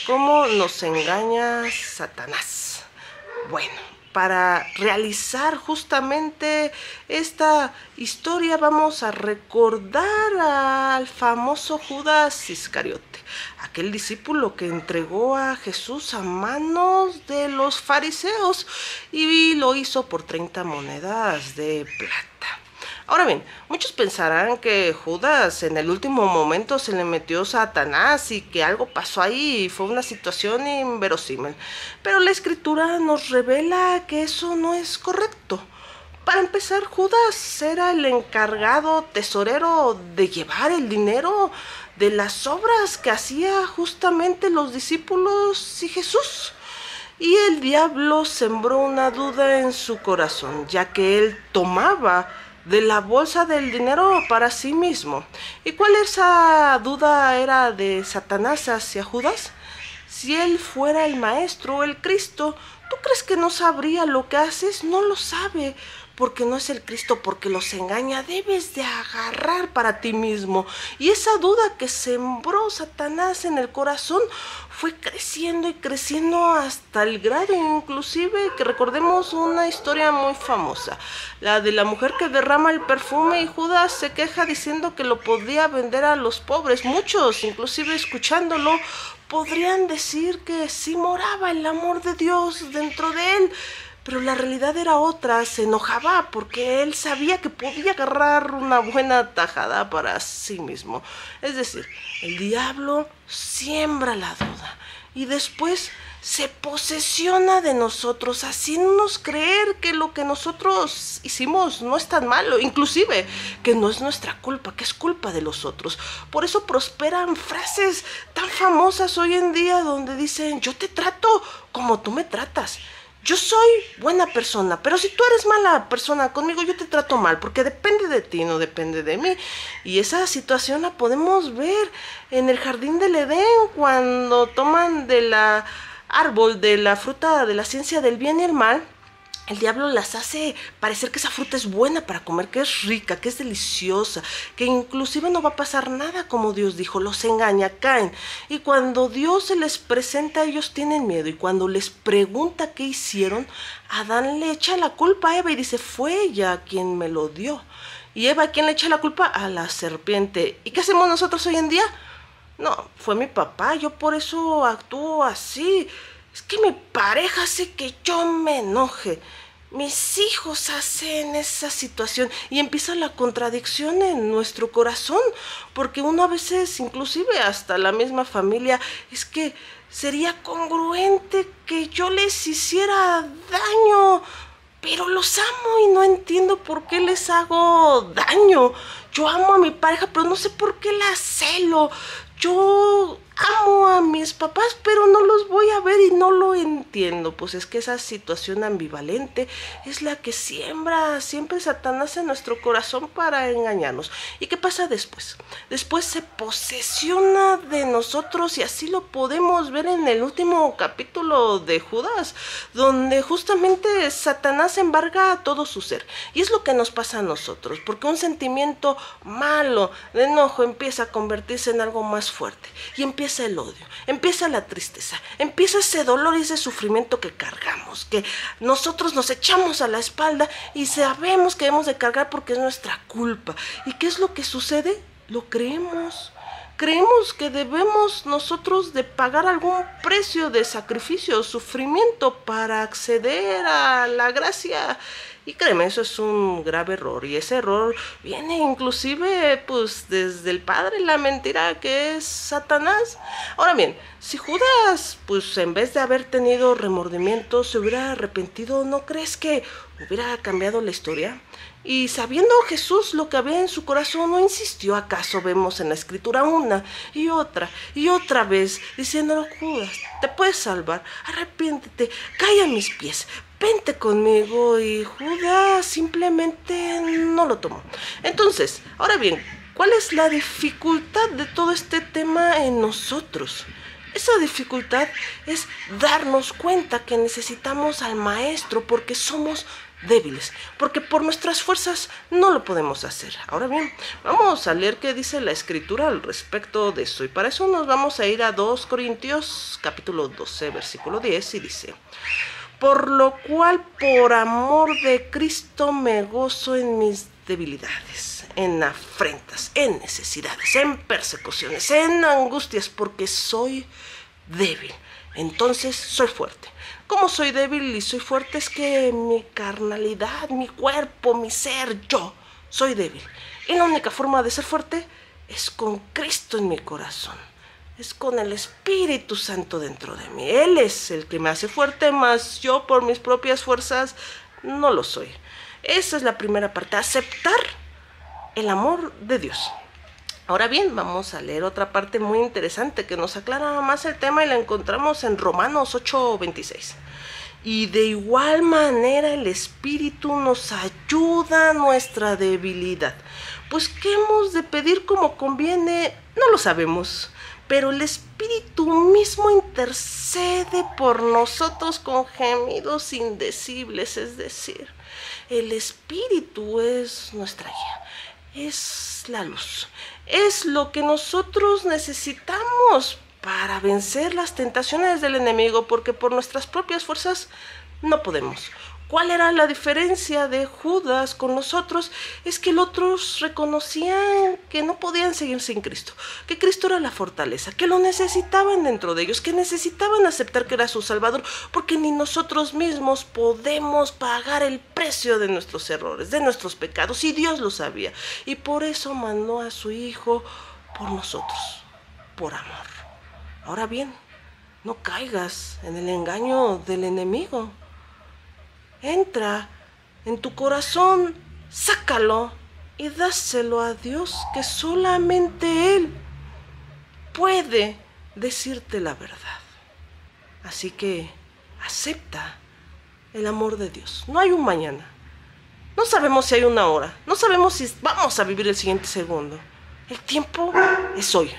¿Cómo nos engaña Satanás? Bueno, para realizar justamente esta historia vamos a recordar al famoso Judas Iscariote, aquel discípulo que entregó a Jesús a manos de los fariseos y lo hizo por 30 monedas de plata. Ahora bien, muchos pensarán que Judas en el último momento se le metió Satanás y que algo pasó ahí y fue una situación inverosímil. Pero la escritura nos revela que eso no es correcto. Para empezar, Judas era el encargado tesorero de llevar el dinero de las obras que hacía justamente los discípulos y Jesús. Y el diablo sembró una duda en su corazón, ya que él tomaba de la bolsa del dinero para sí mismo. ¿Y cuál esa duda era de Satanás hacia Judas? Si él fuera el maestro, el Cristo, ¿tú crees que no sabría lo que haces? No lo sabe, porque no es el Cristo, porque los engaña. Debes de agarrar para ti mismo. Y esa duda que sembró Satanás en el corazón fue creciendo y creciendo hasta el grado inclusive que recordemos una historia muy famosa, la de la mujer que derrama el perfume y Judas se queja diciendo que lo podía vender a los pobres. Muchos, inclusive escuchándolo, podrían decir que sí moraba el amor de Dios dentro de él, pero la realidad era otra. Se enojaba porque él sabía que podía agarrar una buena tajada para sí mismo. Es decir, el diablo siembra la duda y después se posesiona de nosotros, haciéndonos creer que lo que nosotros hicimos no es tan malo, inclusive que no es nuestra culpa, que es culpa de los otros. Por eso prosperan frases tan famosas hoy en día donde dicen: yo te trato como tú me tratas. Yo soy buena persona, pero si tú eres mala persona conmigo, yo te trato mal, porque depende de ti, no depende de mí. Y esa situación la podemos ver en el jardín del Edén, cuando toman de la árbol, de la fruta de la ciencia del bien y el mal. El diablo las hace parecer que esa fruta es buena para comer, que es rica, que es deliciosa, que inclusive no va a pasar nada como Dios dijo. Los engaña, caen. Y cuando Dios se les presenta, ellos tienen miedo. Y cuando les pregunta qué hicieron, Adán le echa la culpa a Eva y dice: fue ella quien me lo dio. Y Eva, ¿a quién le echa la culpa? A la serpiente. ¿Y qué hacemos nosotros hoy en día? No, fue mi papá, yo por eso actúo así. Es que mi pareja hace que yo me enoje. Mis hijos hacen esa situación y empieza la contradicción en nuestro corazón, porque uno a veces, inclusive hasta la misma familia, es que sería congruente que yo les hiciera daño, pero los amo y no entiendo por qué les hago daño. Yo amo a mi pareja, pero no sé por qué la celo. Yo amo a mis papás, pero no los voy a ver y no lo entiendo. Pues es que esa situación ambivalente es la que siembra siempre Satanás en nuestro corazón para engañarnos. ¿Y qué pasa después? Después se posesiona de nosotros y así lo podemos ver en el último capítulo de Judas, donde justamente Satanás embarga todo su ser. Y es lo que nos pasa a nosotros, porque un sentimiento malo de enojo empieza a convertirse en algo más fuerte y empieza el odio, empieza la tristeza, empieza ese dolor y ese sufrimiento que cargamos, que nosotros nos echamos a la espalda y sabemos que debemos de cargar porque es nuestra culpa. ¿Y qué es lo que sucede? Lo creemos. Creemos que debemos nosotros de pagar algún precio de sacrificio o sufrimiento para acceder a la gracia. Y créeme, eso es un grave error. Y ese error viene inclusive pues desde el padre, la mentira que es Satanás. Ahora bien, si Judas pues en vez de haber tenido remordimiento se hubiera arrepentido, ¿no crees que hubiera cambiado la historia? Y sabiendo Jesús lo que había en su corazón, ¿no insistió? ¿Acaso vemos en la escritura una y otra vez diciendo: Judas, te puedes salvar, arrepiéntete, cae a mis pies, vente conmigo? Y Judas simplemente no lo tomó. Entonces, ahora bien, ¿cuál es la dificultad de todo este tema en nosotros? Esa dificultad es darnos cuenta que necesitamos al Maestro porque somos débiles, porque por nuestras fuerzas no lo podemos hacer. Ahora bien, vamos a leer qué dice la Escritura al respecto de eso, y para eso nos vamos a ir a 2 Corintios capítulo 12 versículo 10, y dice: por lo cual, por amor de Cristo, me gozo en mis debilidades, en afrentas, en necesidades, en persecuciones, en angustias, porque soy débil. Entonces soy fuerte. ¿Cómo soy débil y soy fuerte? Es que mi carnalidad, mi cuerpo, mi ser, yo soy débil. Y la única forma de ser fuerte es con Cristo en mi corazón. Es con el Espíritu Santo dentro de mí. Él es el que me hace fuerte, mas yo por mis propias fuerzas no lo soy. Esa es la primera parte, aceptar el amor de Dios. Ahora bien, vamos a leer otra parte muy interesante que nos aclara más el tema, y la encontramos en Romanos 8:26. Y de igual manera el Espíritu nos ayuda a nuestra debilidad. Pues ¿qué hemos de pedir como conviene? No lo sabemos, pero el Espíritu mismo intercede por nosotros con gemidos indecibles. Es decir, el Espíritu es nuestra guía, es la luz, es lo que nosotros necesitamos para vencer las tentaciones del enemigo, porque por nuestras propias fuerzas no podemos. ¿Cuál era la diferencia de Judas con nosotros? Es que los otros reconocían que no podían seguir sin Cristo, que Cristo era la fortaleza, que lo necesitaban dentro de ellos, que necesitaban aceptar que era su Salvador, porque ni nosotros mismos podemos pagar el precio de nuestros errores, de nuestros pecados, y Dios lo sabía, y por eso mandó a su Hijo por nosotros, por amor. Ahora bien, no caigas en el engaño del enemigo. Entra en tu corazón, sácalo y dáselo a Dios, que solamente Él puede decirte la verdad. Así que acepta el amor de Dios. No hay un mañana. No sabemos si hay una hora. No sabemos si vamos a vivir el siguiente segundo. El tiempo es hoy.